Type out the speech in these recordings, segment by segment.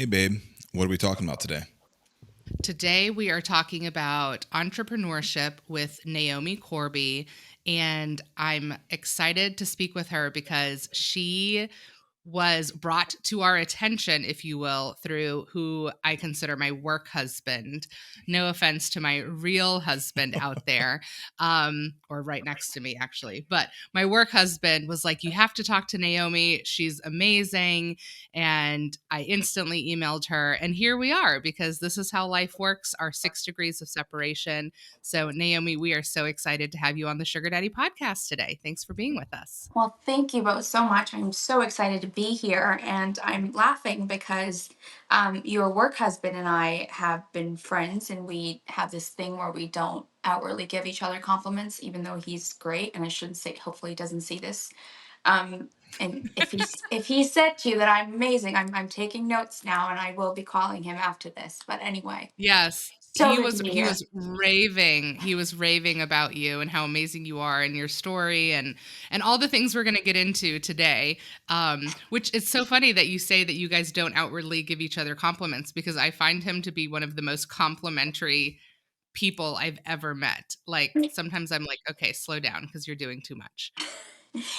Hey, babe. What are we talking about today? Today, we are talking about entrepreneurship with Naomi Corbi, and I'm excited to speak with her because she was brought to our attention, if you will, through who I consider my work husband. No offense to my real husband out there, or right next to me, actually. But my work husband was like, "You have to talk to Naomi. She's amazing." And I instantly emailed her. And here we are, because this is how life works, our 6 degrees of separation. So, Naomi, we are so excited to have you on the Sugar Daddy podcast today. Thanks for being with us. Well, thank you both so much. I'm so excited to be here, and I'm laughing because your work husband and I have been friends, and we have this thing where we don't outwardly give each other compliments, even though he's great. And I shouldn't say. Hopefully, he doesn't see this. And if he said to you that I'm amazing, I'm taking notes now, and I will be calling him after this. But anyway, Yes, so he good to was be he here. was raving. He was raving about you and how amazing you are and your story and all the things we're going to get into today. Which it's so funny that you say that you guys don't outwardly give each other compliments, because I find him to be one of the most complimentary people I've ever met. Like sometimes I'm like, okay, slow down because you're doing too much.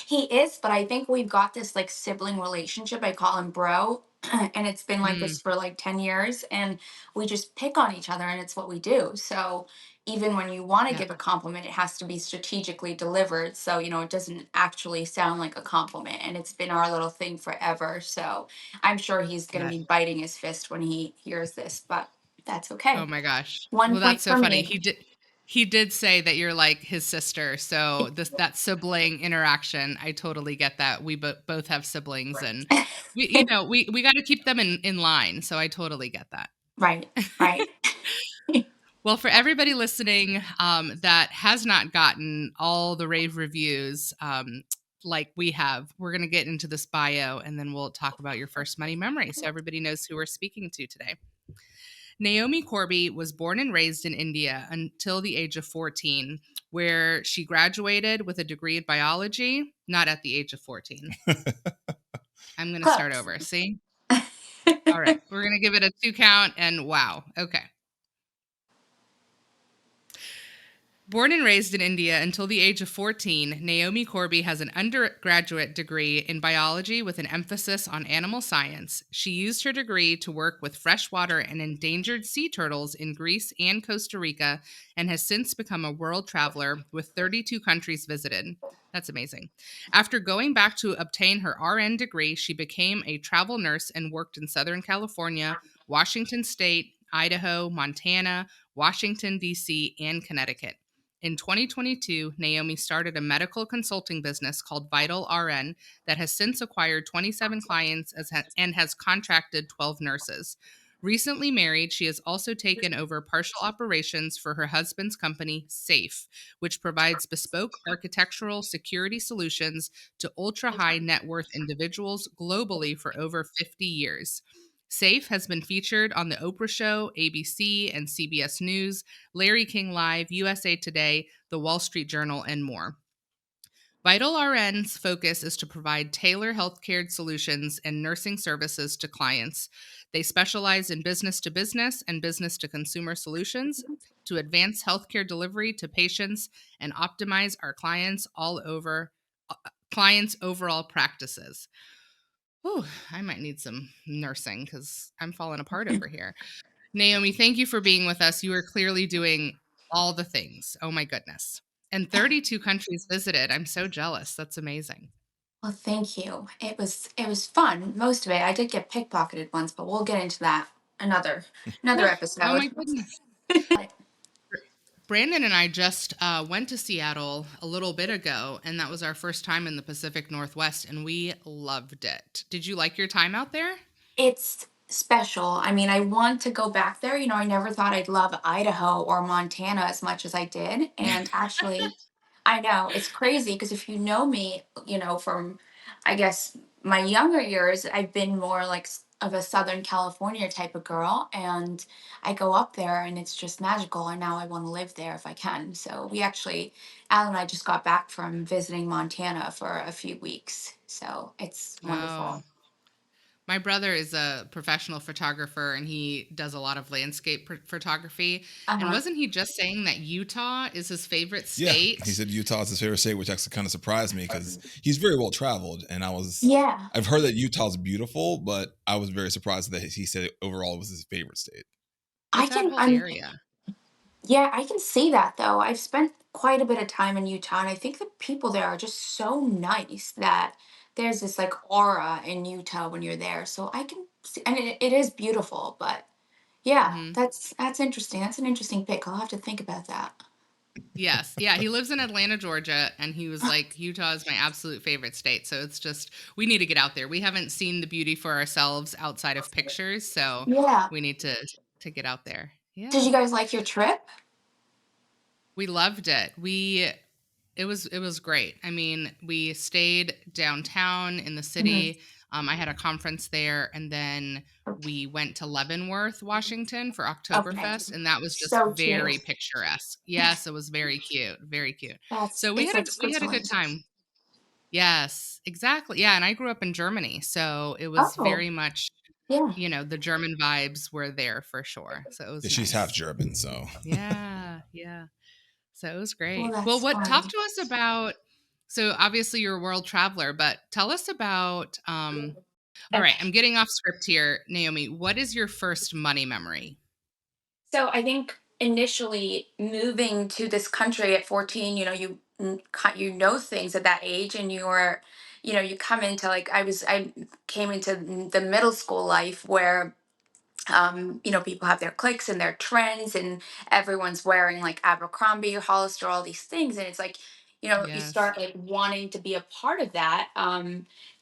He is, but I think we've got this like sibling relationship. I call him bro. And it's been like Mm, this for like 10 years. And we just pick on each other, and it's what we do. So even when you want to yeah. give a compliment, it has to be strategically delivered. So, it doesn't actually sound like a compliment. And it's been our little thing forever. So I'm sure he's going to Yeah. be biting his fist when he hears this, but that's Oh okay. my gosh. One Well, that's point so for funny. me. He did say that you're like his sister. So that sibling interaction, I totally get that. We both have siblings, and we got to keep them in line. So I totally get that. Right, right. Well, for everybody listening, that has not gotten all the rave reviews, like we have, we're going to get into this bio, and then we'll talk about your first money memory, so everybody knows who we're speaking to today. Naomi Corbi was born and raised in India until the age of 14, where she graduated with a degree in biology, not at the age of 14. I'm going to start Close. over. See? All right. We're going to give it a 2 count, and wow. Okay. Born and raised in India until the age of 14, Naomi Corbi has an undergraduate degree in biology with an emphasis on animal science. She used her degree to work with freshwater and endangered sea turtles in Greece and Costa Rica, and has since become a world traveler with 32 countries visited. That's amazing. After going back to obtain her RN degree, she became a travel nurse and worked in Southern California, Washington State, Idaho, Montana, Washington, D.C., and Connecticut. In 2022, Naomi started a medical consulting business called Vital RN that has since acquired 27 clients and has contracted 12 nurses. Recently married, she has also taken over partial operations for her husband's company, SAFE, which provides bespoke architectural security solutions to ultra high net worth individuals globally for over 50 years. SAFE has been featured on The Oprah Show, ABC, and CBS News, Larry King Live, USA Today, The Wall Street Journal, and more. Vital RN's focus is to provide tailored healthcare solutions and nursing services to clients. They specialize in business to business and business to consumer solutions to advance healthcare delivery to patients and optimize our clients' overall practices. Whew, I might need some nursing because I'm falling apart over here. Naomi, thank you for being with us. You are clearly doing all the things. Oh my goodness. And 32 countries visited. I'm so jealous. That's amazing. Well, thank you. It was fun. Most of it. I did get pickpocketed once, but we'll get into that another Oh episode. my goodness. Brandon and I just went to Seattle a little bit ago, and that was our first time in the Pacific Northwest, and we loved it. Did you like your time out there? It's special. I mean, I want to go back there. I never thought I'd love Idaho or Montana as much as I did. And actually, I know it's crazy because if you know me, from I guess my younger years, I've been more like of a Southern California type of girl. And I go up there and it's just magical. And now I want to live there if I can. So Al and I just got back from visiting Montana for a few weeks. So it's Oh, wonderful. My brother is a professional photographer and he does a lot of landscape photography. And Uh-huh. wasn't he just saying that Utah is his favorite Yeah, he state? said Utah is his favorite state, which actually kind of surprised me because he's very well traveled, and Yeah. I've heard that Utah's beautiful, but I was very surprised that he said overall it was his favorite state. I That can whole I'm area. Yeah, I can see that though. I've spent quite a bit of time in Utah, and I think the people there are just so nice that there's this like aura in Utah when you're there. So I can see, and it is beautiful, but yeah, Hmm. that's interesting. That's an interesting pick. I'll have to think about that. Yes. Yeah. He lives in Atlanta, Georgia. And he was like, Utah is my absolute favorite state. So it's just, we need to get out there. We haven't seen the beauty for ourselves outside of pictures. So Yeah. we need to get out there. Did Yeah. you guys like your trip? We loved it. It was great. I mean, we stayed downtown in the Mhm. city. I had a conference there, and then Okay. we went to Leavenworth, Washington for Okay. Oktoberfest, and that was just So very cute. picturesque. Yes, it was very cute, very cute. That's So we it's had a like we had a good Switzerland. time. Yes, exactly. Yeah, and I grew up in Germany, so it was Oh, very much, yeah. the German vibes were there for sure. So it Yeah, was she's half nice. German, so Yeah, yeah. So it was Well, great. Well, that's what talk fun. to us about, so obviously you're a world traveler, but tell us about all right, I'm Okay. getting off script here, Naomi. What is your first money memory? So I think initially moving to this country at 14, you know things at that age, and you come into like I came into the middle school life where people have their cliques and their trends, and everyone's wearing like Abercrombie, Hollister, all these things, and it's like, you Yes. start like wanting to be a part of that,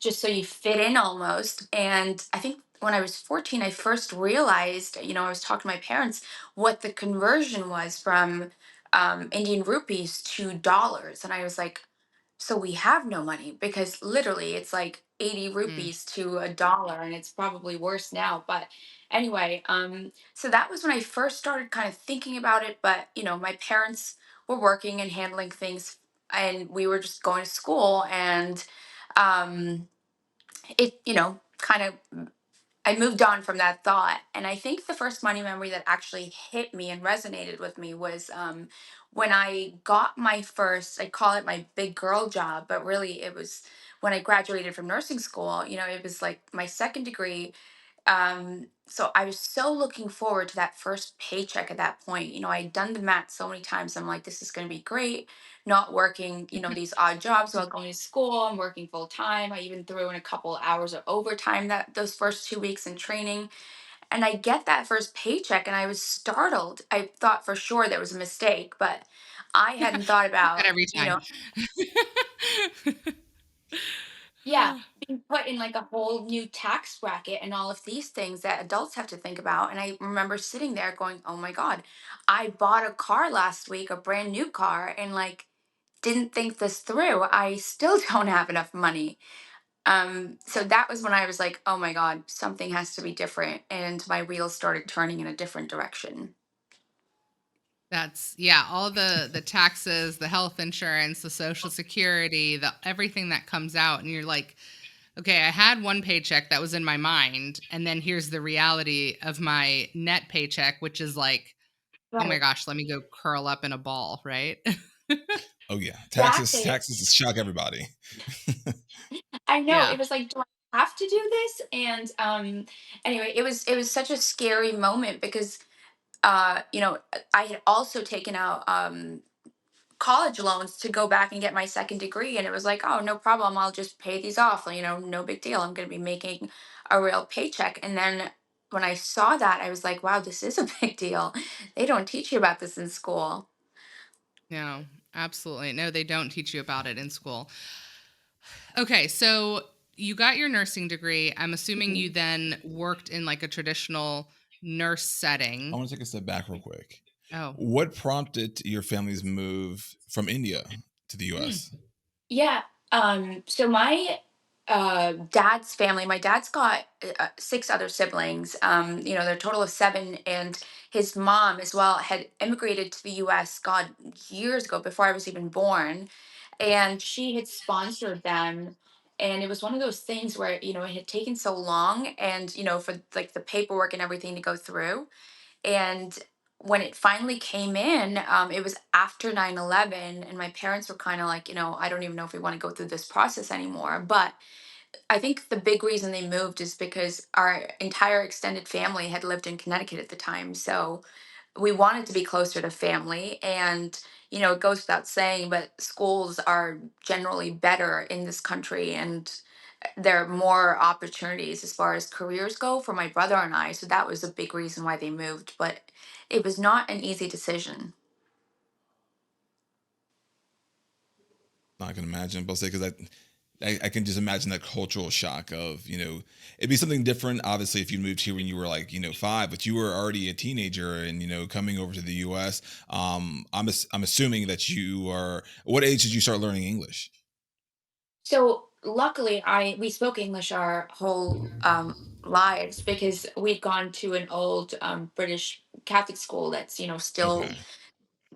just so you fit in almost. And I think when I was 14, I first realized, I was talking to my parents what the conversion was from Indian rupees to dollars, and I was like, so we have no money because literally it's like 80 Mm. rupees to a dollar, and it's probably worse now. But anyway, so that was when I first started kind of thinking about it. But my parents were working and handling things, and we were just going to school, and um it kind of I moved on from that thought. And I think the first money memory that actually hit me and resonated with me was when I got my first, I call it my big girl job, but really it was when I graduated from nursing school. It was like my second degree. So I was so looking forward to that first paycheck at that point. I'd done the math so many times. I'm like, this is going to be great. Not working, these odd jobs while going to school. I'm working full time. I even threw in a couple hours of overtime that those first 2 weeks in training. And I get that first paycheck and I was startled. I thought for sure there was a mistake, but I hadn't thought That about, every time. yeah, being put in like a whole new tax bracket and all of these things that adults have to think about. And I remember sitting there going, oh my God, I bought a car last week, a brand new car, and like didn't think this through. I still don't have enough money. So that was when I was like, oh my God, something has to be different. And my wheels started turning in a different direction. That's, yeah, all the taxes, the health insurance, the social security, the everything that comes out and you're like, okay, I had one paycheck that was in my mind and then here's the reality of my net paycheck, which is like, oh my Right. gosh, let me go curl up in a ball, right? oh yeah, taxes Exactly. taxes shock everybody. I know. Yeah. It was like, do I have to do this? And anyway, it was such a scary moment because I had also taken out college loans to go back and get my second degree, and it was like, oh, no problem, I'll just pay these off. No big deal. I'm going to be making a real paycheck. And then when I saw that, I was like, wow, this is a big deal. They don't teach you about this in school. No, absolutely. No, they don't teach you about it in school. Okay, so you got your nursing degree. I'm assuming you Mhm. then worked in like a traditional nurse I setting. want to take a step back real quick. Oh. What prompted your family's move from India to the Mm. US? Yeah. So my dad's family, my dad's got six other siblings. They're a total of seven, and his mom as well had immigrated to the US, God, years ago before I was even born. And she had sponsored them. And it was one of those things where, it had taken so long and, for like the paperwork and everything to go through. And when it finally came in, it was after 9/11, and my parents were kind of like, I don't even know if we want to go through this process anymore. But I think the big reason they moved is because our entire extended family had lived in Connecticut at the time. So we wanted to be closer to family. And, it goes without saying, but schools are generally better in this country. And there are more opportunities as far as careers go for my brother and I. So that was a big reason why they moved. But it was not an easy decision. I can imagine, but say because I can just imagine that cultural shock of it'd be something different. Obviously, if you moved here when you were like 5, but you were already a teenager and coming over to the U.S. I'm assuming that you are. What age did you start learning English? So luckily, we spoke English our whole lives because we'd gone to an old British Catholic school that's still Okay.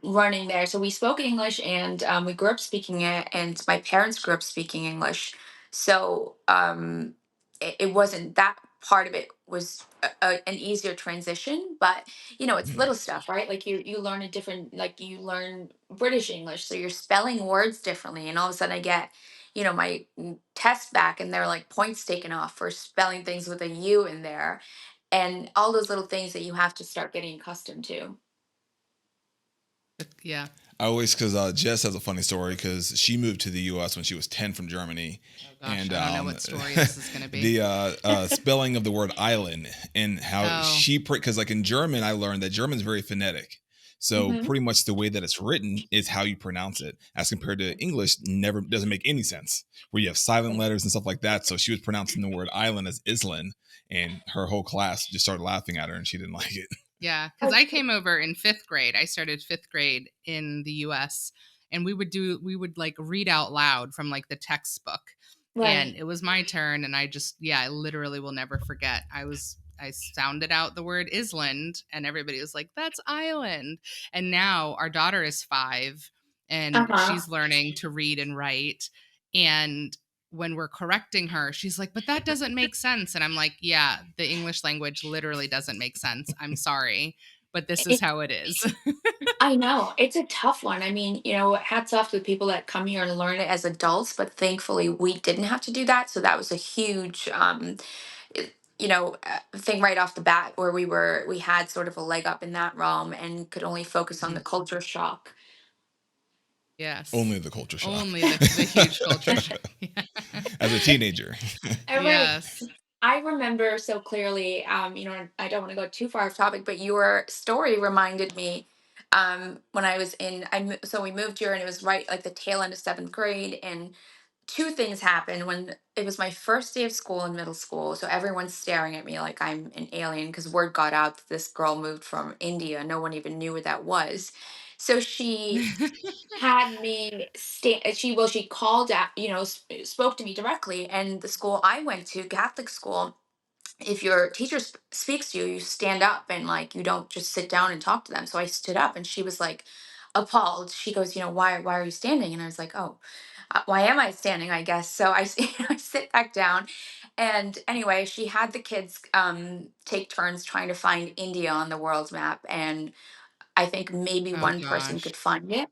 running there. So we spoke English, and we grew up speaking it, and my parents grew up speaking English. So it wasn't that part of it was an easier transition, but it's Mhm. little stuff, right? Like you learn a different, like you learn British English, so you're spelling words differently, and all of a sudden I get my test back, and there are like points taken off for spelling things with a U in there, and all those little things that you have to start getting accustomed to. Yeah. I always because Jess has a funny story because she moved to the U.S. when she was 10 from Germany, Oh gosh, and I don't know what story this is going to be. the spelling of the word island and how Oh, she because like in German I learned that German is very phonetic. So Hmm. pretty much the way that it's written is how you pronounce it, as compared to English. Never doesn't make any sense where you have silent letters and stuff like that. So she was pronouncing the word island as island, and her whole class just started laughing at her, and she didn't like it. yeah, because I came over in fifth grade. I started fifth grade in the US, and we would like read out loud from like the textbook. And Right. it was my turn, and I literally will never forget. I sounded out the word island, and everybody was like, "That's island." And now our daughter is 5, and Uh-huh. she's learning to read and write. And when we're correcting her, she's like, "But that doesn't make sense." And I'm like, "Yeah, the English language literally doesn't make sense. I'm sorry, but this is It, how it is." I know it's a tough one. I mean, hats off to the people that come here and learn it as adults, but thankfully we didn't have to do that. So that was a huge, thing right off the bat where we had sort of a leg up in that realm and could only focus on the Mhm. culture shock. Yes. Only the culture shock Only the huge culture shock. as a teenager. All right. Yes. I remember so clearly, and I don't want to go too far off topic, but your story reminded me when I was so we moved here and it was right like the tail end of seventh grade. And two things happened when it was my first day of school in middle school. So everyone's staring at me like I'm an alien because word got out that this girl moved from India. No one even knew what that was. So she had me stand she called out, spoke to me directly. And the school I went to, Catholic school, if your teacher speaks to you, you stand up and like you don't just sit down and talk to them. So I stood up, and she was like appalled. She goes, why are you standing? And I was like, oh, why am I standing? I guess so. I sit back down, and anyway, she had the kids take turns trying to find India on the world map, and I think maybe Oh one person gosh. could find it.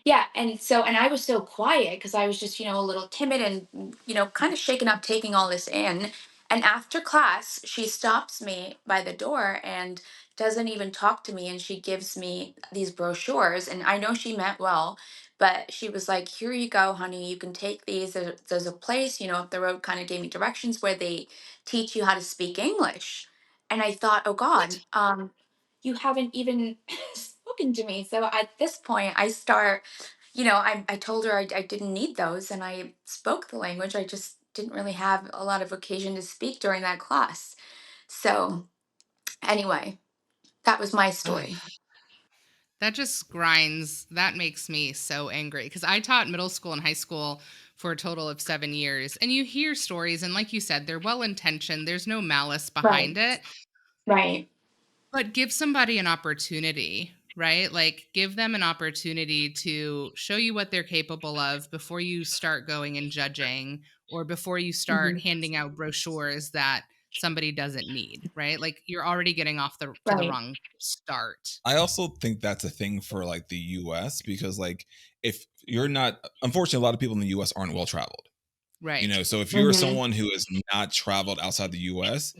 Yeah, and I was so quiet because I was just, a little timid and, kind of shaken up taking all this in. And after class, she stops me by the door and doesn't even talk to me, and she gives me these brochures, and I know she meant well, but she was like, "Here you go, honey. You can take these. There's a place, up the road," kind of gave me directions where they teach you how to speak English. And I thought, "Oh God, What? you haven't even spoken to me." So at this point, I told her I didn't need those, and I spoke the language. I just didn't really have a lot of occasion to speak during that class. So, anyway, that was my Ugh. story. That just grinds. That makes me so angry because I taught middle school and high school for a total of 7 years. And you hear stories, and like you said, they're well intentioned, there's no malice Right, behind it. right, But give somebody an opportunity, right? Like give them an opportunity to show you what they're capable of before you start going and judging or before you start Mhm. handing out brochures that somebody doesn't need, right? Like you're already getting off the Right. wrong start. I also think that's a thing for like the US because like if you're not unfortunately a lot of people in the US aren't well traveled. Right. So if you're Mhm. someone who has not traveled outside the US,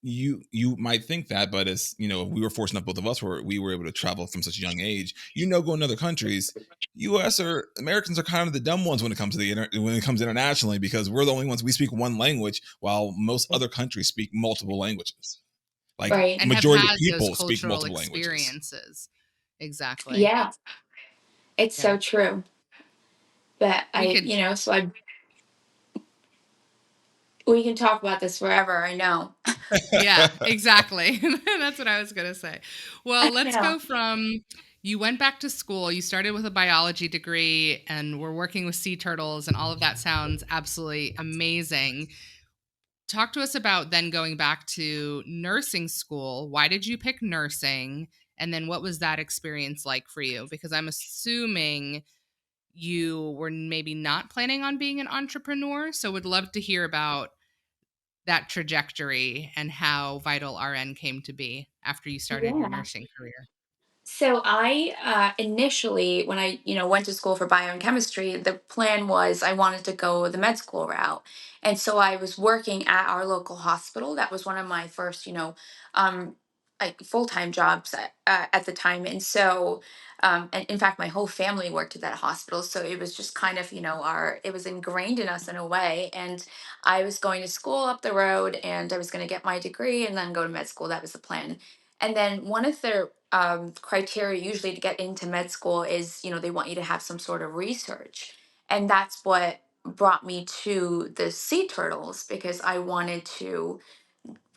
you might think that, but as we were fortunate enough, both of us were we were able to travel from such a young age. Going to other countries, US or Americans are kind of the dumb ones when it comes to when it comes internationally because we're the only ones we speak one language while most other countries speak multiple languages. Like Right. the And have majority of had those people speak cultural multiple languages. experiences. Exactly. Yeah. It's Yeah. so true. But We I, could so I we can talk about this forever, I know. Yeah, exactly. That's what I was going to say. Well, I let's know. go from you went back to school, you started with a biology degree and we're working with sea turtles and all of that sounds absolutely amazing. Talk to us about then going back to nursing school. Why did you pick nursing? And then what was that experience like for you? Because I'm assuming you were maybe not planning on being an entrepreneur. So would love to hear about that trajectory and how Vital RN came to be after you started your Yeah. nursing career. So I initially, when I went to school for biochemistry, the plan was I wanted to go the med school route, and so I was working at our local hospital. That was one of my first um, like full time jobs at the time, and so and in fact, my whole family worked at that hospital. So it was just kind of our it was ingrained in us in a way. And I was going to school up the road, and I was going to get my degree and then go to med school. That was the plan. And then one of their criteria usually to get into med school is, they want you to have some sort of research. And that's what brought me to the sea turtles because I wanted to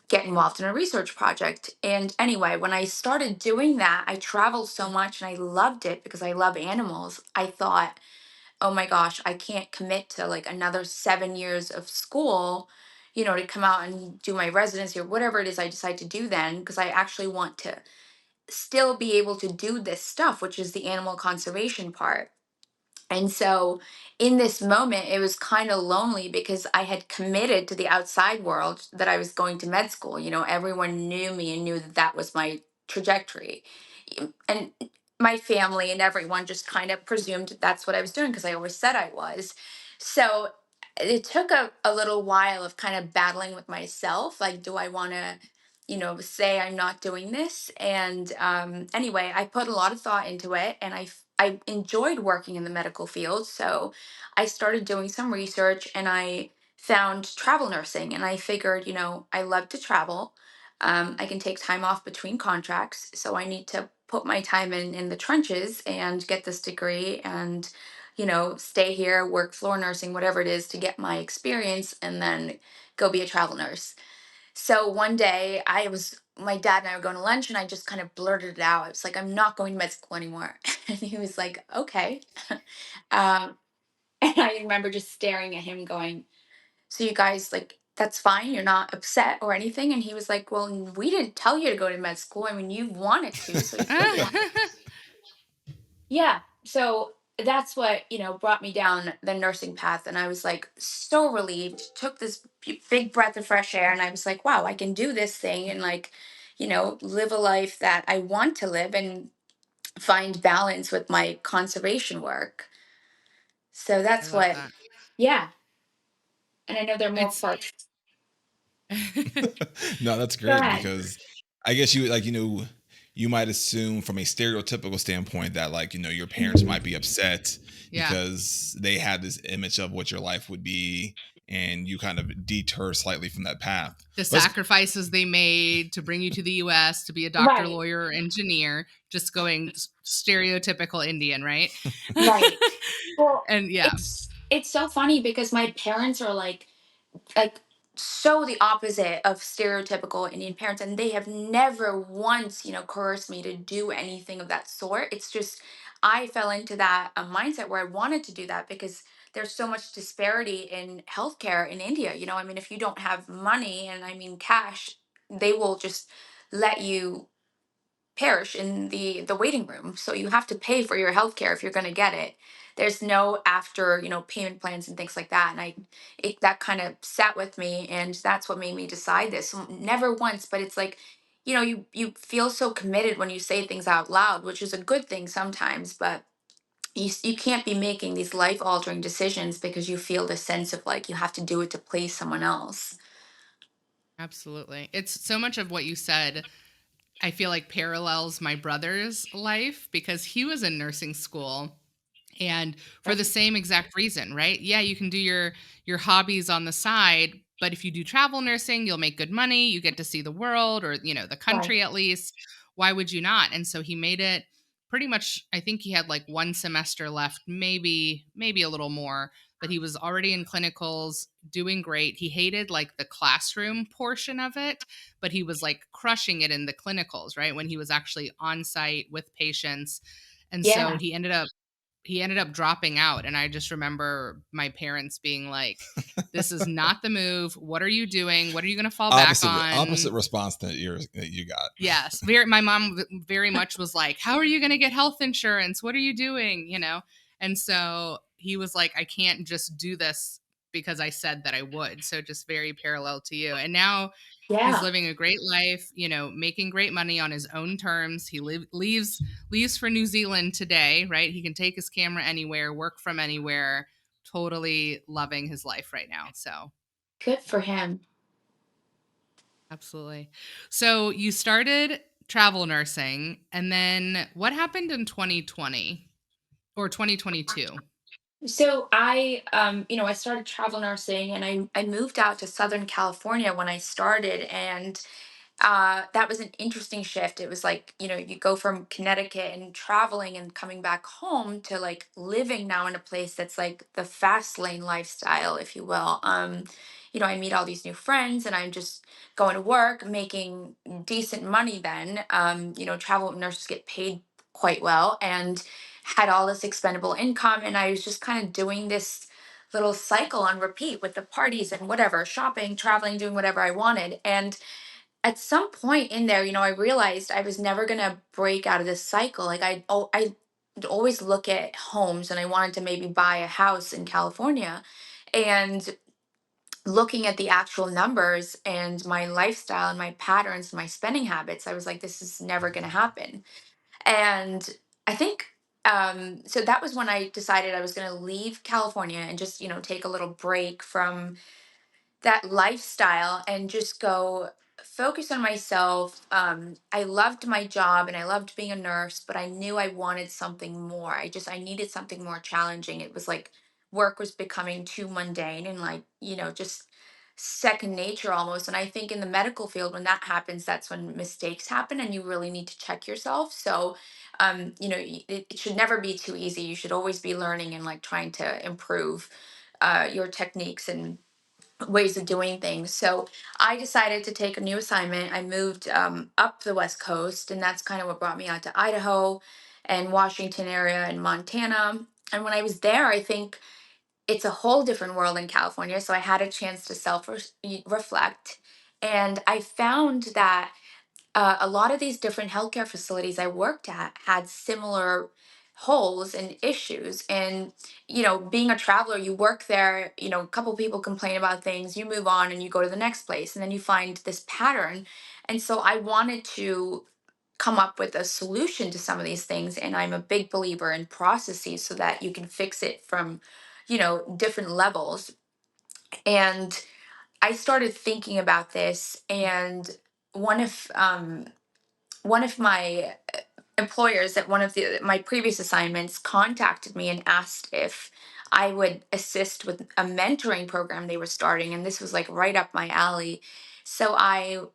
get involved in a research project. And anyway, when I started doing that, I traveled so much and I loved it because I love animals. I thought, oh my gosh, I can't commit to like another 7 years of school, to come out and do my residency or whatever it is I decide to do then, because I actually want to still be able to do this stuff, which is the animal conservation part. And so in this moment, it was kind of lonely because I had committed to the outside world that I was going to med school. Everyone knew me and knew that that was my trajectory. And my family and everyone just kind of presumed that's what I was doing because I always said I was. So it took a little while of kind of battling with myself. Like, do I want to, say I'm not doing this? And anyway, I put a lot of thought into it and I enjoyed working in the medical field. So I started doing some research and I found travel nursing. And I figured, I love to travel. I can take time off between contracts. So I need to put my time in the trenches and get this degree and, stay here, work floor nursing, whatever it is to get my experience and then go be a travel nurse. So one day my dad and I were going to lunch and I just kind of blurted it out. I was like, I'm not going to med school anymore. And he was like, okay. um, and I remember just staring at him going, so you guys, like, that's fine. You're not upset or anything. And he was like, well, we didn't tell you to go to med school. I mean, you wanted to, so you did want. Yeah. So that's what, brought me down the nursing path. And I was like so relieved, took this big breath of fresh air. And I was like, wow, I can do this thing and like, live a life that I want to live and find balance with my conservation work. So I that's love what, that. yeah. And I know there are more It's parts. No, that's Go great ahead. because I guess you might assume from a stereotypical standpoint that your parents Mhm. might be upset yeah. because they had this image of what your life would be and you kind of deter slightly from that path. The But sacrifices they made to bring you to the US to be a doctor, Right. lawyer, or engineer, just going stereotypical Indian, right? Right. Well, And yeah, it's so funny because my parents are like so the opposite of stereotypical Indian parents, and they have never once, coerced me to do anything of that sort. It's just I fell into that mindset where I wanted to do that because there's so much disparity in healthcare in India. I mean, if you don't have money, and I mean cash, they will just let you. perish in the waiting room. So you have to pay for your healthcare if you're going to get it. There's no after, payment plans and things like that. And that kind of sat with me, and that's what made me decide this. So never once, but it's like, you feel so committed when you say things out loud, which is a good thing sometimes, but you can't be making these life altering decisions because you feel the sense of like you have to do it to please someone else. Absolutely. It's so much of what you said, I feel like parallels my brother's life because he was in nursing school and for the same exact reason, right? Yeah, you can do your hobbies on the side, but if you do travel nursing, you'll make good money, you get to see the world or, the Right. country at least. Why would you not? And so he made it pretty much. I think he had like one semester left, maybe a little more, but he was already in clinicals, doing great. He hated like the classroom portion of it, but he was like crushing it in the clinicals, right? When he was actually on site with patients. And so Yeah. he ended up dropping out, and I just remember my parents being like, this is not the move. What are you doing? What are you going to fall back Opposite on? response that you got. Yes, my mom very much was like, how are you going to get health insurance? What are you doing, And so he was like, I can't just do this because I said that I would. So just very parallel to you. And now he's Yeah. living a great life, making great money on his own terms. He leaves for New Zealand today, right? He can take his camera anywhere, work from anywhere, totally loving his life right now. So, Good for him. absolutely. So, you started travel nursing, and then what happened in 2020 or 2022? So I started travel nursing, and I moved out to Southern California when I started, and that was an interesting shift. It was like, you go from Connecticut and traveling and coming back home to like living now in a place that's like the fast lane lifestyle, if you will. I meet all these new friends, and I'm just going to work, making decent money then. Travel nurses get paid quite well, and had all this expendable income. And I was just kind of doing this little cycle on repeat with the parties and whatever, shopping, traveling, doing whatever I wanted. And at some point in there, I realized I was never gonna break out of this cycle. Like I always look at homes, and I wanted to maybe buy a house in California, and looking at the actual numbers and my lifestyle and my patterns, my spending habits, I was like, this is never gonna happen. And I think so that was when I decided I was gonna leave California and just take a little break from that lifestyle and just go focus on myself. I loved my job and I loved being a nurse, but I knew I wanted something more. I needed something more challenging. It was like work was becoming too mundane and like, just second nature almost. And I think in the medical field, when that happens, that's when mistakes happen and you really need to check yourself. So, it should never be too easy. You should always be learning and like trying to improve your techniques and ways of doing things. So I decided to take a new assignment. I moved up the West Coast, and that's kind of what brought me out to Idaho and Washington area and Montana. And when I was there, I think it's a whole different world in California. So I had a chance to self reflect. And I found that a lot of these different healthcare facilities I worked at had similar holes and issues. And, being a traveler, you work there, a couple people complain about things, you move on and you go to the next place, and then you find this pattern. And so I wanted to come up with a solution to some of these things. And I'm a big believer in processes so that you can fix it from, different levels. And I started thinking about this, and one of one of my employers at one of my previous assignments contacted me and asked if I would assist with a mentoring program they were starting, and this was like right up my alley. So I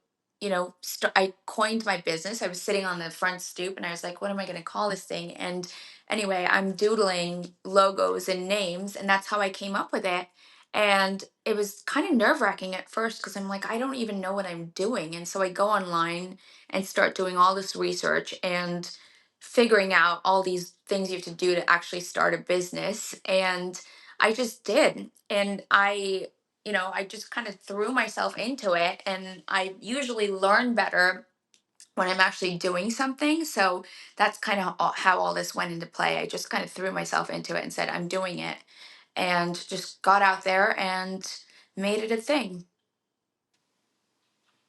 coined my business. I was sitting on the front stoop, and I was like, "What am I going to call this thing?" And anyway, I'm doodling logos and names, and that's how I came up with it. And it was kind of nerve wracking at first because I'm like, I don't even know what I'm doing. And so I go online and start doing all this research and figuring out all these things you have to do to actually start a business. And I just did. And I just kind of threw myself into it. And I usually learn better when I'm actually doing something. So that's kind of how all this went into play. I just kind of threw myself into it and said, I'm doing it, and just got out there and made it a thing.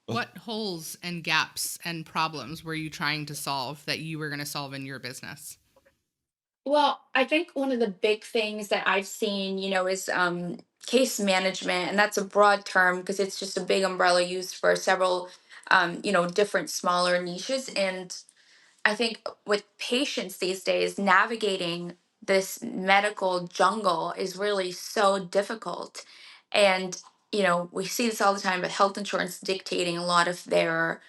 Well, What holes and gaps and problems were you trying to solve that you were going to solve in your business? Well, I think one of the big things that I've seen, is case management, and that's a broad term because it's just a big umbrella used for several, different smaller niches. And I think with patients these days, navigating this medical jungle is really so difficult. And, we see this all the time, but health insurance dictating a lot of their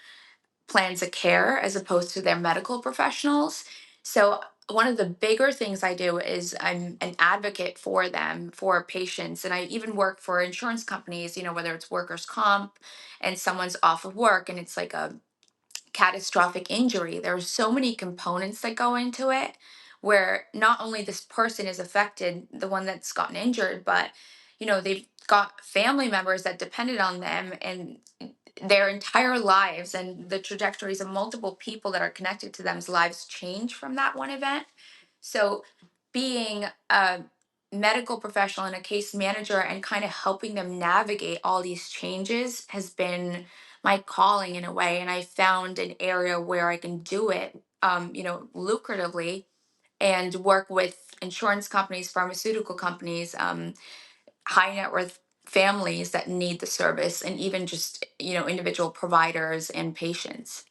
plans of care as opposed to their medical professionals. So, one of the bigger things I do is I'm an advocate for them, for patients. And I even work for insurance companies, whether it's workers' comp and someone's off of work and it's like a catastrophic injury. There are so many components that go into it where not only this person is affected, the one that's gotten injured, but they've got family members that depended on them and their entire lives, and the trajectories of multiple people that are connected to them's lives change from that one event. So being a medical professional and a case manager and kind of helping them navigate all these changes has been my calling in a way. And I found an area where I can do it, lucratively, and work with insurance companies, pharmaceutical companies, high net worth families that need the service, and even just, individual providers and patients.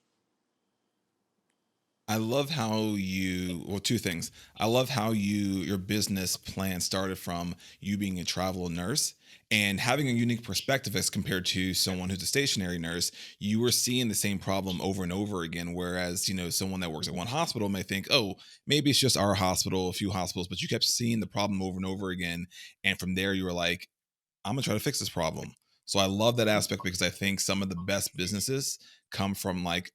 I love how well, two things. I love how your business plan started from you being a travel nurse and having a unique perspective as compared to someone who's a stationary nurse. You were seeing the same problem over and over again. Whereas, someone that works at one hospital may think, oh, maybe it's just our hospital, a few hospitals, but you kept seeing the problem over and over again. And from there, you were like, I'm gonna try to fix this problem. So I love that aspect because I think some of the best businesses come from like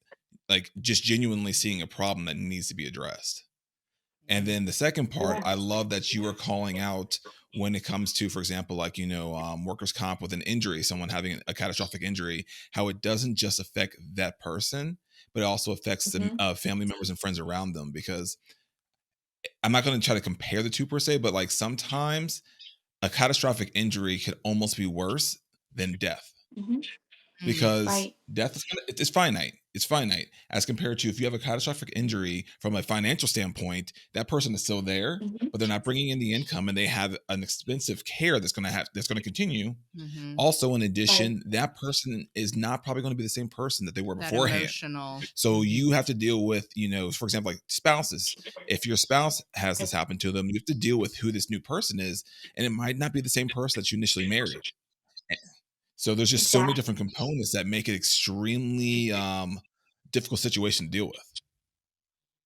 just genuinely seeing a problem that needs to be addressed. And then the second part, Yeah. I love that you are calling out when it comes to, for example, like, workers' comp with an injury, someone having a catastrophic injury, how it doesn't just affect that person, but it also affects the Hmm. family members and friends around them. Because I'm not going to try to compare the two per se, but like sometimes a catastrophic injury could almost be worse than death Hmm. Mm. because Right. death is it's finite. It's finite as compared to if you have a catastrophic injury from a financial standpoint, that person is still there, Hmm. but they're not bringing in the income and they have an expensive care that's going to continue. Hmm. Also, in Right. addition, that person is not probably going to be the same person that they were That beforehand. emotional. So Hmm. you have to deal with, for example, like spouses. If your spouse has this happen to them, you have to deal with who this new person is, and it might not be the same person that you initially married. So there's just so many different Exactly. components that make it extremely difficult situation to deal with.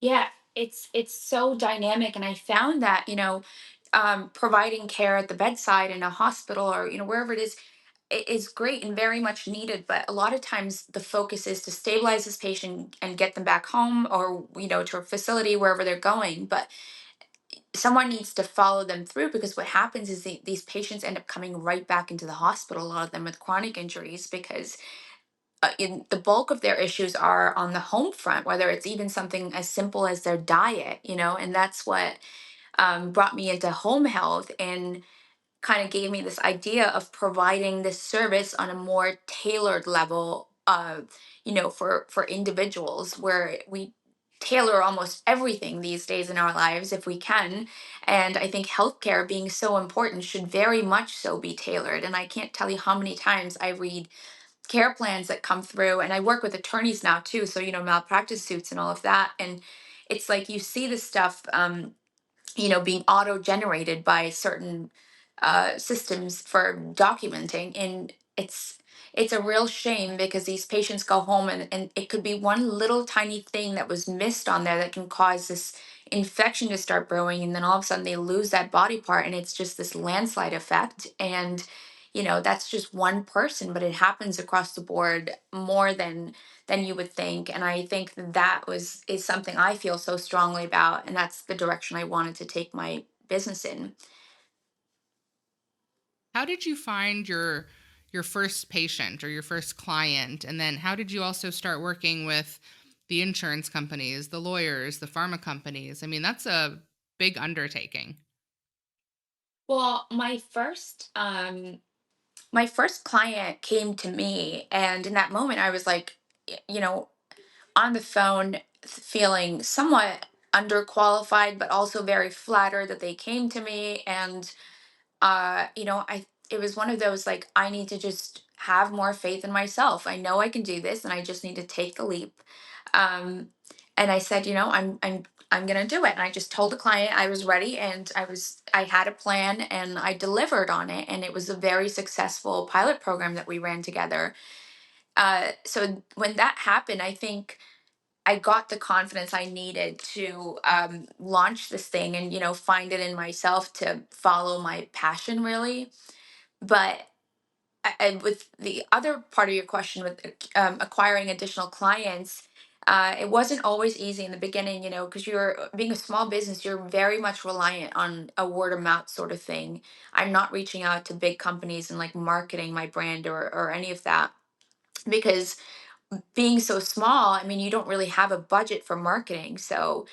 Yeah, it's so dynamic, and I found that, providing care at the bedside in a hospital or wherever it is great and very much needed. But a lot of times the focus is to stabilize this patient and get them back home, or to a facility wherever they're going. But someone needs to follow them through, because what happens is these patients end up coming right back into the hospital, a lot of them with chronic injuries, because the bulk of their issues are on the home front, whether it's even something as simple as their diet, and that's what brought me into home health, and kind of gave me this idea of providing this service on a more tailored level, for individuals, where we tailor almost everything these days in our lives if we can. And I think healthcare, being so important, should very much so be tailored. And I can't tell you how many times I read care plans that come through, and I work with attorneys now too, so malpractice suits and all of that. And it's like you see this stuff, being auto generated by certain systems for documenting. And it's a real shame, because these patients go home, and it could be one little tiny thing that was missed on there that can cause this infection to start brewing, and then all of a sudden they lose that body part, and it's just this landslide effect. And that's just one person, but it happens across the board more than you would think. And I think that is something I feel so strongly about, and that's the direction I wanted to take my business in. How did you find your first patient or your first client, and then how did you also start working with the insurance companies, the lawyers, the pharma companies. I mean, that's a big undertaking. Well, my first client came to me, and in that moment I was like, you know, on the phone feeling somewhat underqualified but also very flattered that they came to me. And I it was one of those, like, I need to just have more faith in myself. I know I can do this and I just need to take the leap. um and I said, I'm gonna do it. And I just told the client I was ready, and I had a plan and I delivered on it, and it was a very successful pilot program that we ran together. So when that happened, I think I got the confidence I needed to launch this thing and, find it in myself to follow my passion, really. But with the other part of your question, with acquiring additional clients, it wasn't always easy in the beginning, because you're being a small business, you're very much reliant on a word of mouth sort of thing. I'm not reaching out to big companies and like marketing my brand or any of that, because being so small, I mean, you don't really have a budget for marketing. So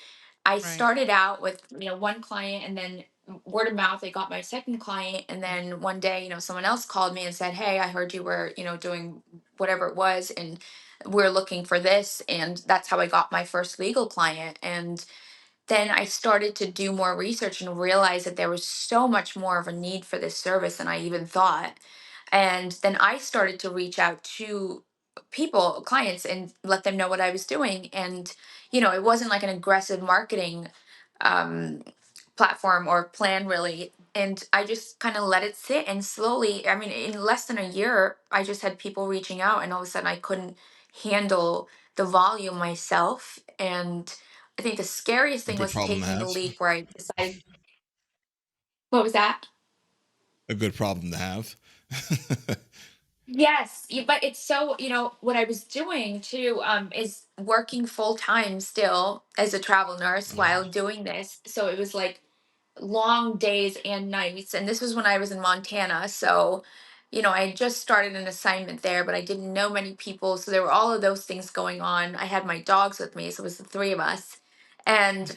I Right. started out with, one client, and then word of mouth, I got my second client. And then one day, someone else called me and said, "Hey, I heard you were, doing whatever it was, and we're looking for this." And that's how I got my first legal client. And then I started to do more research and realize that there was so much more of a need for this service than I even thought. And then I started to reach out to people, clients, and let them know what I was doing. And, it wasn't like an aggressive marketing um, platform or plan, really. And I just kind of let it sit. And slowly, I mean, in less than a year, I just had people reaching out, and all of a sudden I couldn't handle the volume myself. And I think the scariest A thing good was problem to taking the have. leap where I decided, what was that? A good problem to have. Yes, but it's so, what I was doing too, is working full time still as a travel nurse while doing this. So it was like long days and nights. And this was when I was in Montana. So, I had just started an assignment there, but I didn't know many people. So there were all of those things going on. I had my dogs with me. So it was the three of us. And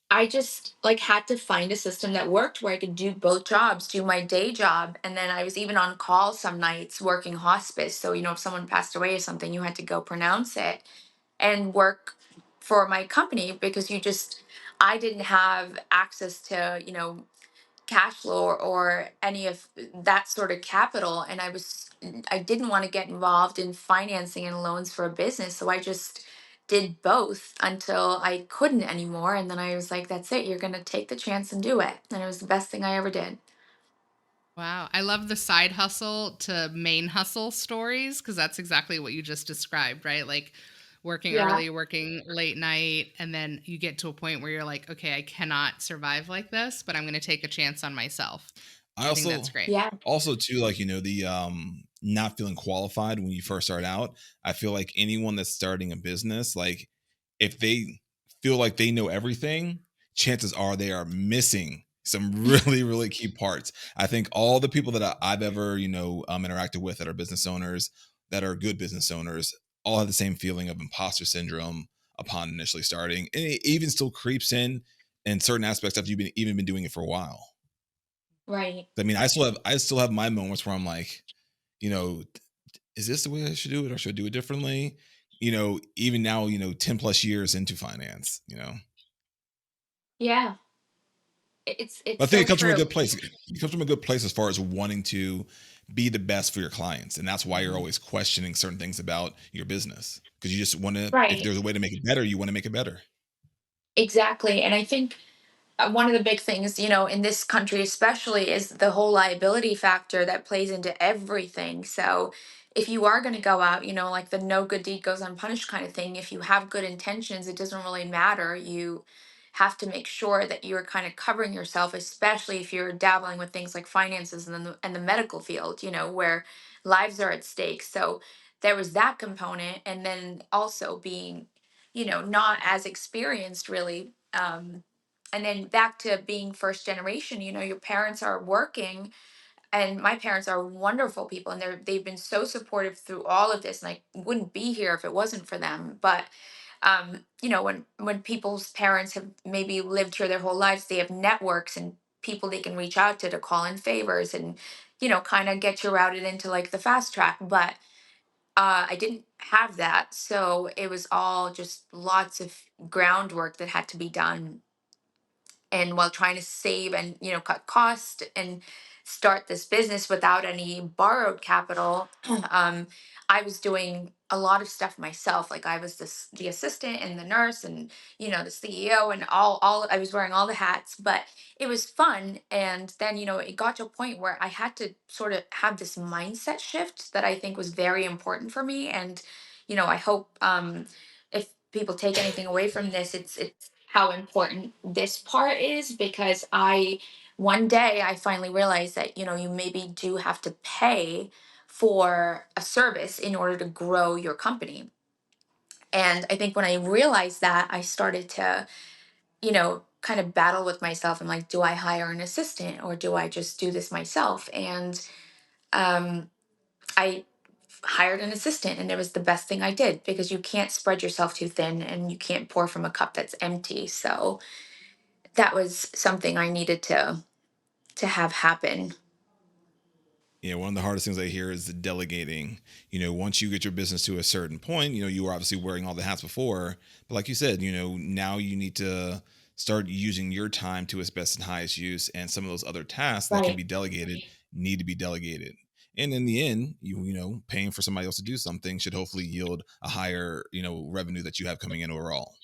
I just like had to find a system that worked where I could do both jobs, do my day job, and then I was even on call some nights working hospice. So, if someone passed away or something, you had to go pronounce it and work for my company, because I didn't have access to, cash flow or any of that sort of capital. And I didn't want to get involved in financing and loans for a business. So I just did both until I couldn't anymore. And then I was like, that's it. You're going to take the chance and do it. And it was the best thing I ever did. Wow. I love the side hustle to main hustle stories because that's exactly what you just described, right? Like working Yeah. early, working late night, and then you get to a point where you're like, okay, I cannot survive like this, but I'm going to take a chance on myself. I I think also that's great. Yeah. also too, like, the not feeling qualified when you first start out. I feel like anyone that's starting a business, like, if they feel like they know everything, chances are they are missing some really, really key parts. I think all the people that I've ever, interacted with that are business owners, that are good business owners, all have the same feeling of imposter syndrome upon initially starting. And it even still creeps in certain aspects after you've been even been doing it for a while. Right. I mean, I still have my moments where I'm like, you know, is this the way I should do it, or should I do it differently? Even now, 10 plus years into finance, Yeah. But It's I think it so comes from a true. good place. It comes from a good place as far as wanting to be the best for your clients. And that's why you're always questioning certain things about your business, because you just want to, if Right. there's a way to make it better, you want to make it better. Exactly. And I think one of the big things, in this country especially, is the whole liability factor that plays into everything. So if you are going to go out, like the no good deed goes unpunished kind of thing, if you have good intentions, it doesn't really matter. You have to make sure that you're kind of covering yourself, especially if you're dabbling with things like finances and the medical field, where lives are at stake. So there was that component. And then also being, not as experienced, really. And then back to being first generation, your parents are working, And my parents are wonderful people, and they've been so supportive through all of this, and I wouldn't be here if it wasn't for them. But when people's parents have maybe lived here their whole lives, they have networks and people they can reach out to call in favors and kind of get you routed into like the fast track. But I didn't have that, so it was all just lots of groundwork that had to be done, and while trying to save and cut cost and start this business without any borrowed capital. I was doing a lot of stuff myself. Like I was the assistant and the nurse and the CEO and all I was wearing all the hats, but it was fun. And then it got to a point where I had to sort of have this mindset shift that I think was very important for me. And I hope if people take anything away from this, it's how important this part is, because I one day I finally realized that you maybe do have to pay for a service in order to grow your company. And I think when I realized that, I started to kind of battle with myself and like, do I hire an assistant or do I just do this myself? And um I hired an assistant, and it was the best thing I did, because you can't spread yourself too thin and you can't pour from a cup that's empty. So that was something I needed to have happen. Yeah, one of the hardest things I hear is the delegating. Once you get your business to a certain point, you were obviously wearing all the hats before, but like you said, now you need to start using your time to its best and highest use, and some of those other tasks that can Right. be delegated need to be delegated. And in the end, paying for somebody else to do something should hopefully yield a higher, revenue that you have coming in overall.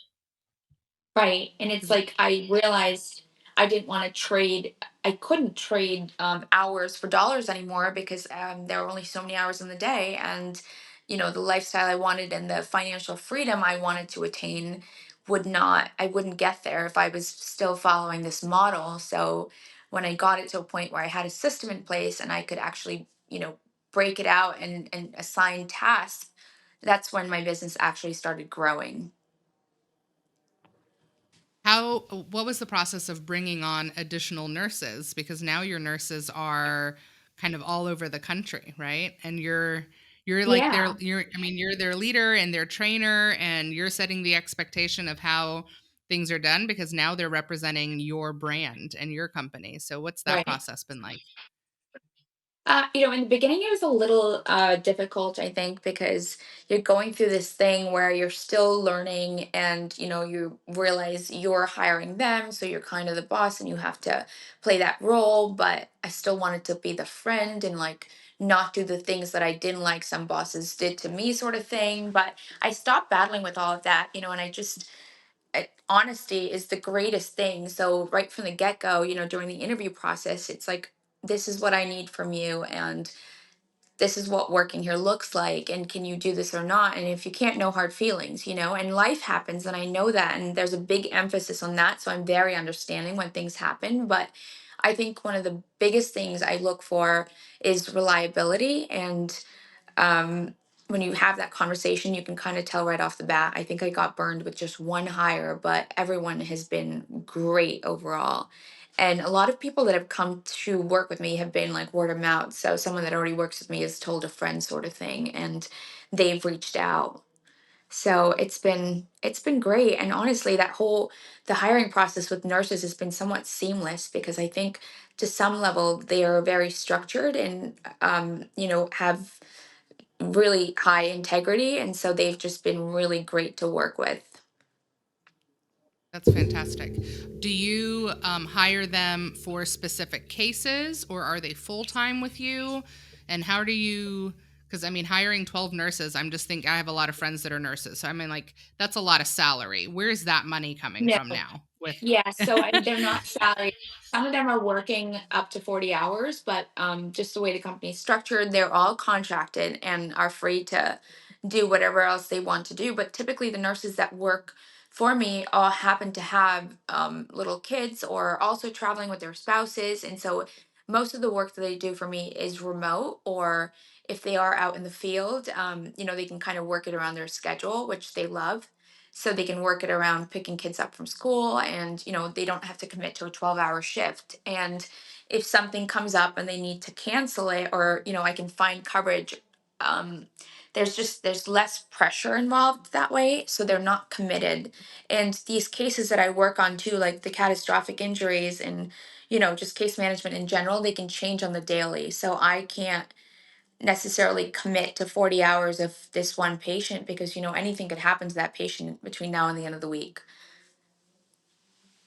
Right. And it's like I realized I didn't want to trade. I couldn't trade hours for dollars anymore, because there were only so many hours in the day. And, the lifestyle I wanted and the financial freedom I wanted to attain I wouldn't get there if I was still following this model. So when I got it to a point where I had a system in place and I could actually, break it out and assign tasks, that's when my business actually started growing. What was the process of bringing on additional nurses? Because now your nurses are kind of all over the country, right? And you're like Yeah. you're their leader and their trainer, and you're setting the expectation of how things are done, because now they're representing your brand and your company. So what's that Right. process been like? In the beginning, it was a little difficult, I think, because you're going through this thing where you're still learning, and you realize you're hiring them, so you're kind of the boss, and you have to play that role. But I still wanted to be the friend and like not do the things that I didn't like some bosses did to me, sort of thing. But I stopped battling with all of that, and I just honesty is the greatest thing. So right from the get go, during the interview process, it's like, this is what I need from you, and this is what working here looks like, and can you do this or not? And if you can't, no hard feelings, and life happens, and I know that, and there's a big emphasis on that. So I'm very understanding when things happen. But I think one of the biggest things I look for is reliability. And um, when you have that conversation, you can kind of tell right off the bat. I think I got burned with just one hire, but everyone has been great overall. And a lot of people that have come to work with me have been like word of mouth. So someone that already works with me has told a friend, sort of thing, and they've reached out. So it's been great. And honestly, the hiring process with nurses has been somewhat seamless, because I think to some level they are very structured and have really high integrity, and so they've just been really great to work with. That's fantastic. Do you hire them for specific cases, or are they full time with you? And how do you? Because I mean, hiring 12 nurses, I'm just think I have a lot of friends that are nurses. So I mean, like that's a lot of salary. Where's that money coming No. from now? With Yeah, so they're not salaried. Some of them are working up to 40 hours, but just the way the company's structured, they're all contracted and are free to do whatever else they want to do. But typically, the nurses that work for me all happen to have little kids or also traveling with their spouses. And so most of the work that they do for me is remote, or if they are out in the field, they can kind of work it around their schedule, which they love. so they can work it around picking kids up from school, and they don't have to commit to a 12-hour shift. And if something comes up and they need to cancel it, or I can find coverage, um, there's less pressure involved that way, so they're not committed. And these cases that I work on too, like the catastrophic injuries and just case management in general, they can change on the daily. So I can't necessarily commit to 40 hours of this one patient, because anything could happen to that patient between now and the end of the week.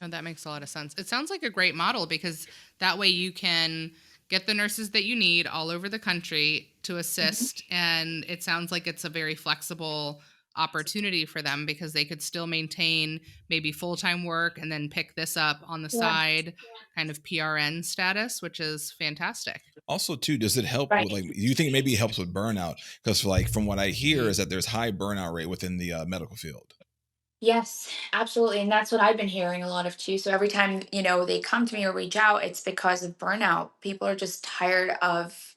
Oh, that makes a lot of sense. It sounds like a great model because that way you can get the nurses that you need all over the country to Mhm. assist. And it sounds like it's a very flexible opportunity for them because they could still maintain maybe full time work and then pick this up on the Yeah. side, kind of PRN status, which is fantastic. Also, too, does it help with Right. like? Do you think maybe it helps with burnout? Because like from what I hear Mm. is that there's high burnout rate within the medical field. Yes, absolutely. And that's what I've been hearing a lot of too. So every time, they come to me or reach out, it's because of burnout. People are just tired of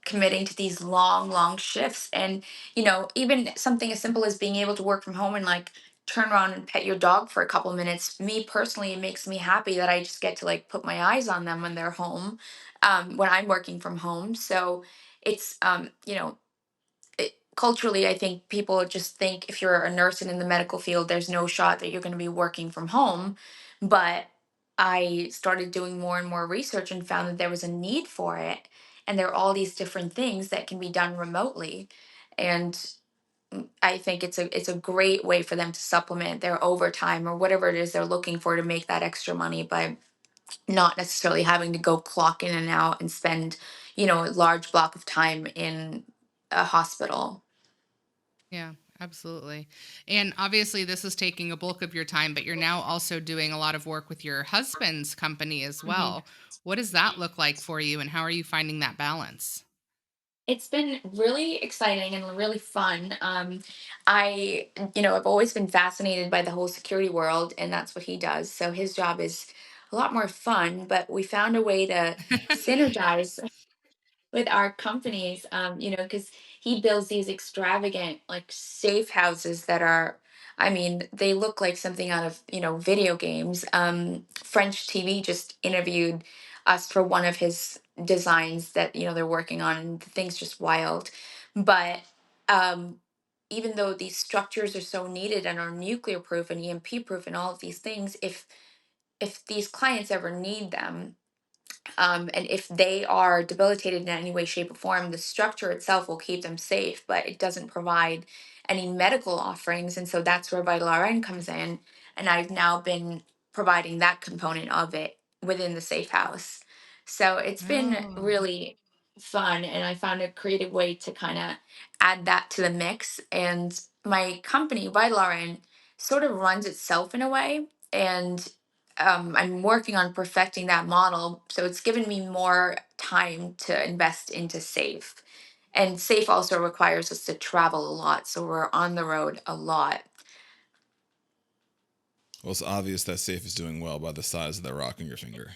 committing to these long, long shifts. And, even something as simple as being able to work from home and like turn around and pet your dog for a couple minutes. Me personally, it makes me happy that I just get to like put my eyes on them when they're home, when I'm working from home. So it's, culturally, I think people just think if you're a nurse and in the medical field, there's no shot that you're going to be working from home. But I started doing more and more research and found that there was a need for it. And there are all these different things that can be done remotely. And I think it's a great way for them to supplement their overtime or whatever it is they're looking for to make that extra money by not necessarily having to go clock in and out and spend, a large block of time in a hospital. Yeah, absolutely. And obviously, this is taking a bulk of your time, but you're now also doing a lot of work with your husband's company as well. What does that look like for you, and how are you finding that balance? It's been really exciting and really fun. I've always been fascinated by the whole security world, and that's what he does. So his job is a lot more fun, but we found a way to synergize with our companies, because he builds these extravagant like safe houses that are, I mean, they look like something out of video games. French TV just interviewed us for one of his designs that they're working on, and the thing's just wild. But um, even though these structures are so needed and are nuclear proof and EMP proof and all of these things, if these clients ever need them, and if they are debilitated in any way, shape, or form, the structure itself will keep them safe, but it doesn't provide any medical offerings. And so that's where Vital RN comes in. And I've now been providing that component of it within the safe house. So it's been Oh, really fun. And I found a creative way to kind of add that to the mix. And my company, Vital RN, sort of runs itself in a way. And I'm working on perfecting that model. So it's given me more time to invest into Safe. And Safe also requires us to travel a lot. So we're on the road a lot. Well, it's obvious that safe is doing well by the size of that rock on your finger.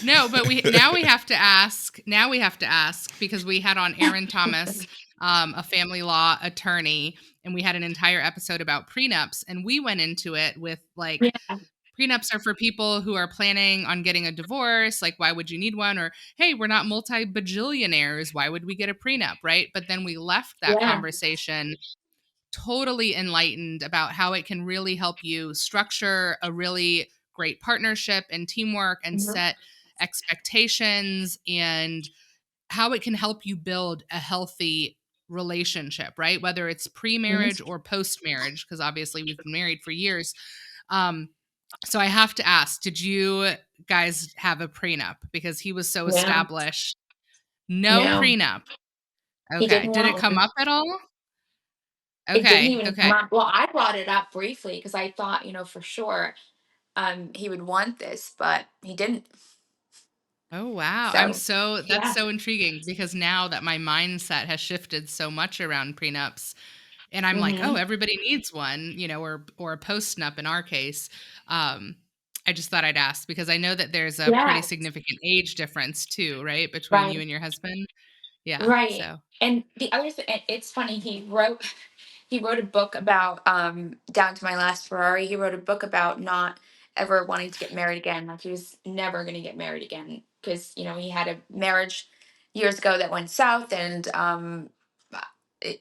no, but we have to ask. Now we have to ask because we had on Aaron Thomas, a family law attorney, and we had an entire episode about prenups, and we went into it with like Yeah. prenups are for people who are planning on getting a divorce. Like, why would you need one? Or, hey, we're not multi bajillionaires. Why would we get a prenup? Right. But then we left that Yeah. conversation totally enlightened about how it can really help you structure a really great partnership and teamwork and Mhm. set expectations and how it can help you build a healthy relationship, right? Whether it's pre-marriage Mhm. or post-marriage, because obviously we've been married for years. Um, so I have to ask, did you guys have a prenup? Because he was so Yeah. established. No No, prenup. he Okay. didn't Did it want come one. up at all? It didn't Okay. even come Okay. up. Well, I brought it up briefly because I thought, for sure he would want this, but he didn't. Oh, wow. So, That's yeah. so intriguing because now that my mindset has shifted so much around prenups and I'm like, oh, Hmm. everybody needs one, or a post-nup in our case. Um, I just thought I'd ask because I know that there's a pretty Yeah. significant age difference too, right? Between you Right. and your husband. Yeah. Right. So, And the other thing, it's funny, he wrote he wrote a book about Down to My Last Ferrari. He wrote a book about not ever wanting to get married again. Like he was never going to get married again because he had a marriage years ago that went south, and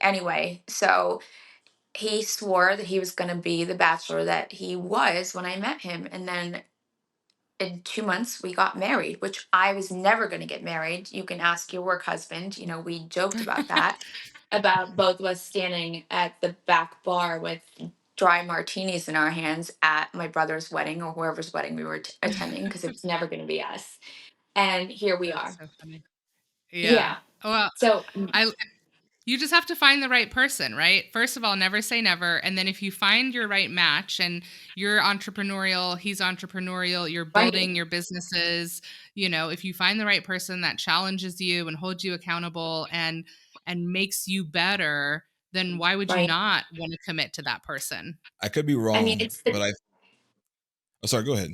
anyway, so he swore that he was going to be the bachelor that he was when I met him, and then in 2 months we got married, which I was never going to get married. You can ask your work husband. We joked about that, about both of us standing at the back bar with dry martinis in our hands at my brother's wedding or whoever's wedding we were attending, because it was never going to be us. And here we That's are. so funny. Yeah. Yeah. Well, So I you just have to find the right person, right? First of all, never say never. And then if you find your right match and you're entrepreneurial, he's entrepreneurial, you're right, building your businesses, if you find the right person that challenges you and holds you accountable and makes you better, then why would you right. not want to commit to that person? I could be I mean, wrong, it's but the oh, sorry, go ahead.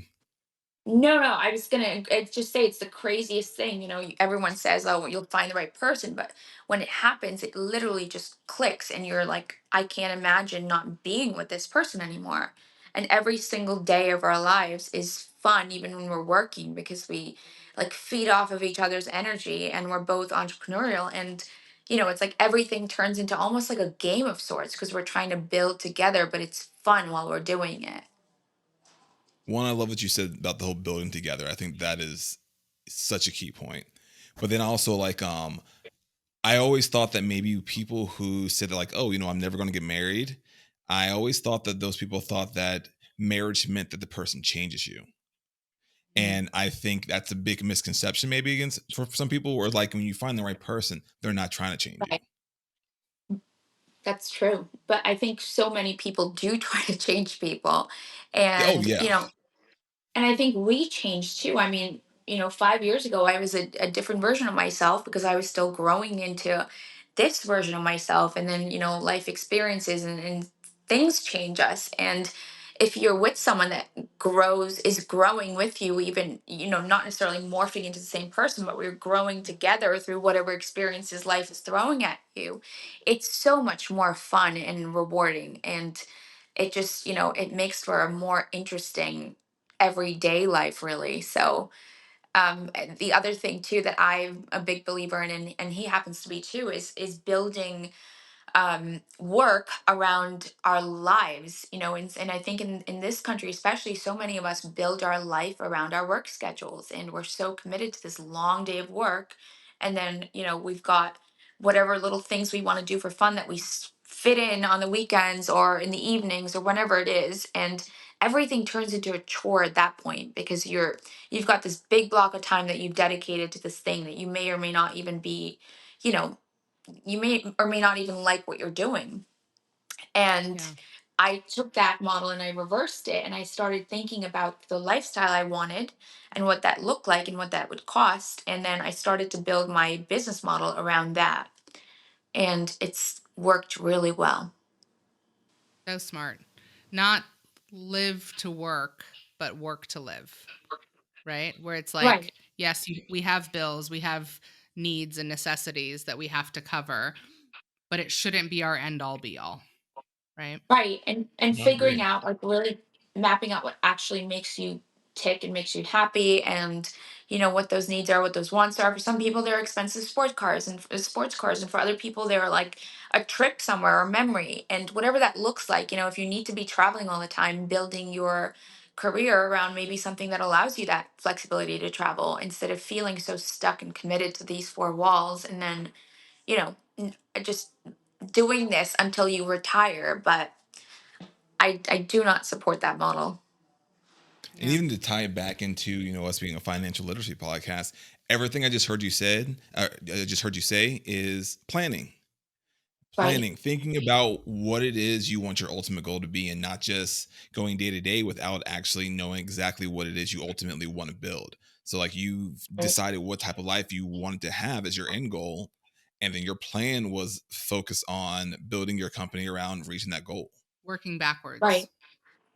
No, no, I was gonna just say it's the craziest thing. Everyone says, "Oh, well, you'll find the right person," but when it happens, it literally just clicks, and you're like, "I can't imagine not being with this person anymore." And every single day of our lives is fun, even when we're working, because we like feed off of each other's energy, and we're both entrepreneurial, and it's like everything turns into almost like a game of sorts because we're trying to build together, but it's fun while we're doing it. One, I love what you said about the whole building together. I think that is such a key point. But then also like I always thought that maybe people who said that like, oh, I'm never going to get married. I always thought that those people thought that marriage meant that the person changes you. Mm, And I think that's a big misconception maybe against for some people where like when you find the right person, they're not trying to change you. Right. That's true. But I think so many people do try to change people. Oh And, yeah. and I think we changed too. I mean, 5 years ago, I was a different version of myself because I was still growing into this version of myself. And then, life experiences and things change us. And if you're with someone that is growing with you, even, not necessarily morphing into the same person, but we're growing together through whatever experiences life is throwing at you, it's so much more fun and rewarding. And it just, it makes for a more interesting everyday life, really. So and the other thing too that I'm a big believer in, and he happens to be too, is building work around our lives, and I think in this country especially, so many of us build our life around our work schedules, and we're so committed to this long day of work, and then we've got whatever little things we want to do for fun that we fit in on the weekends or in the evenings or whenever it is, and everything turns into a chore at that point because you've got this big block of time that you've dedicated to this thing that you may or may not even be, you know you may or may not even like what you're doing. And yeah. I took that model and I reversed it, and I started thinking about the lifestyle I wanted and what that looked like and what that would cost. And then I started to build my business model around that. And it's worked really well. So smart. Not live to work, but work to live, right? Where it's Right. like, yes, we have bills, we have needs and necessities that we have to cover, but it shouldn't be our end all be all, right? Right. And I figuring agree. out, like, really mapping out what actually makes you tick and makes you happy, and what those needs are, what those wants are. For some people they're expensive sports cars, and for other people they're like a trip somewhere or memory, and whatever that looks like. If you need to be traveling all the time, building your career around maybe something that allows you that flexibility to travel instead of feeling so stuck and committed to these four walls, and then just doing this until you retire. But I do not support that model. And Yeah. even to tie it back into, us being a financial literacy podcast, everything I just heard you said, I just heard you say is planning. Right, Planning, thinking about what it is you want your ultimate goal to be and not just going day to day without actually knowing exactly what it is you ultimately want to build. So like you've right, decided what type of life you wanted to have as your end goal, and then your plan was focused on building your company around reaching that goal. Working backwards right.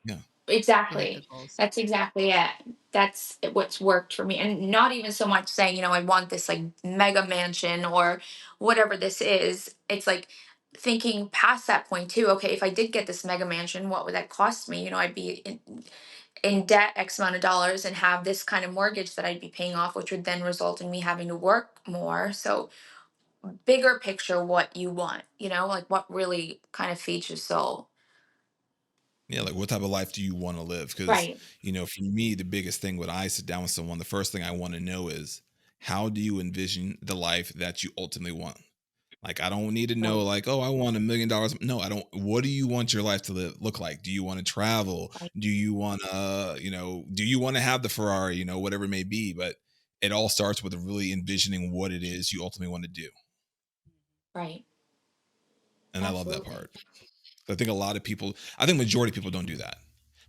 Yeah. to hit the Exactly. goals. That's exactly it. That's what's worked for me. And not even so much saying, I want this like mega mansion or whatever this is. It's like thinking past that point too. Okay, if I did get this mega mansion, what would that cost me? I'd be in debt X amount of dollars and have this kind of mortgage that I'd be paying off, which would then result in me having to work more. So, bigger picture, what you want, like what really kind of feeds your soul. Yeah, like what type of life do you want to live? Because, Right. for me, the biggest thing when I sit down with someone, the first thing I want to know is how do you envision the life that you ultimately want? Like, I don't need to know, Right. like, oh, I want $1 million. No, I don't. What do you want your life to look like? Do you want to travel? Right. Do you want to, do you want to have the Ferrari, whatever it may be? But it all starts with really envisioning what it is you ultimately want to do. Right. And I love that Absolutely. part. I think a lot of people, I think majority of people don't do that.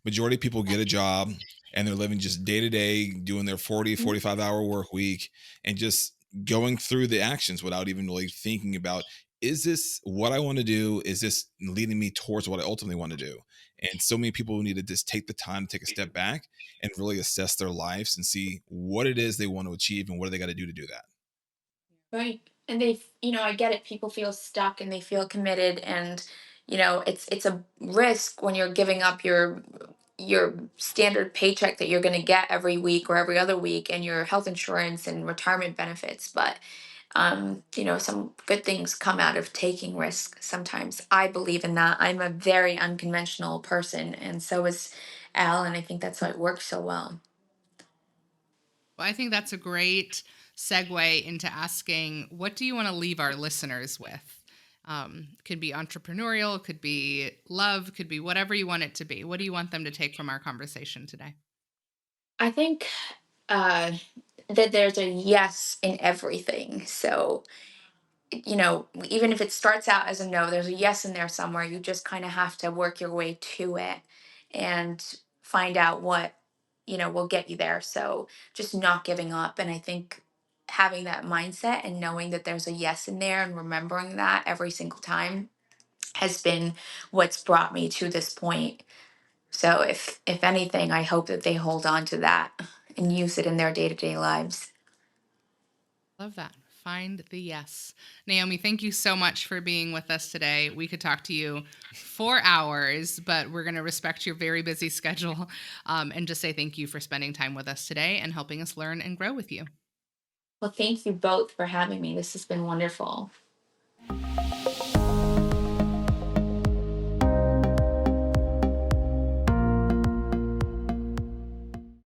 Majority of people get a job and they're living just day to day, doing their 40, Mhm. 45-hour work week and just going through the actions without even really thinking about, is this what I want to do? Is this leading me towards what I ultimately want to do? And so many people need to just take the time to take a step back and really assess their lives and see what it is they want to achieve and what do they got to do that. Right. And I get it. People feel stuck and they feel committed, and it's a risk when you're giving up your standard paycheck that you're going to get every week or every other week, and your health insurance and retirement benefits. But some good things come out of taking risks. Sometimes I believe in that. I'm a very unconventional person, and so is Al, and I think that's why it works so well. Well, I think that's a great segue into asking, what do you want to leave our listeners with? Could be entrepreneurial, could be love, could be whatever you want it to be. What do you want them to take from our conversation today? I think uh, that there's a yes in everything. So, even if it starts out as a no, there's a yes in there somewhere. You just kind of have to work your way to it and find out what, will get you there. So, just not giving up. And I think having that mindset and knowing that there's a yes in there and remembering that every single time has been what's brought me to this point. So if anything, I hope that they hold on to that and use it in their day-to-day lives. Love that. Find the yes. Naomi, thank you so much for being with us today. We could talk to you for hours, but we're going to respect your very busy schedule and just say thank you for spending time with us today and helping us learn and grow with you. Well, thank you both for having me. This has been wonderful.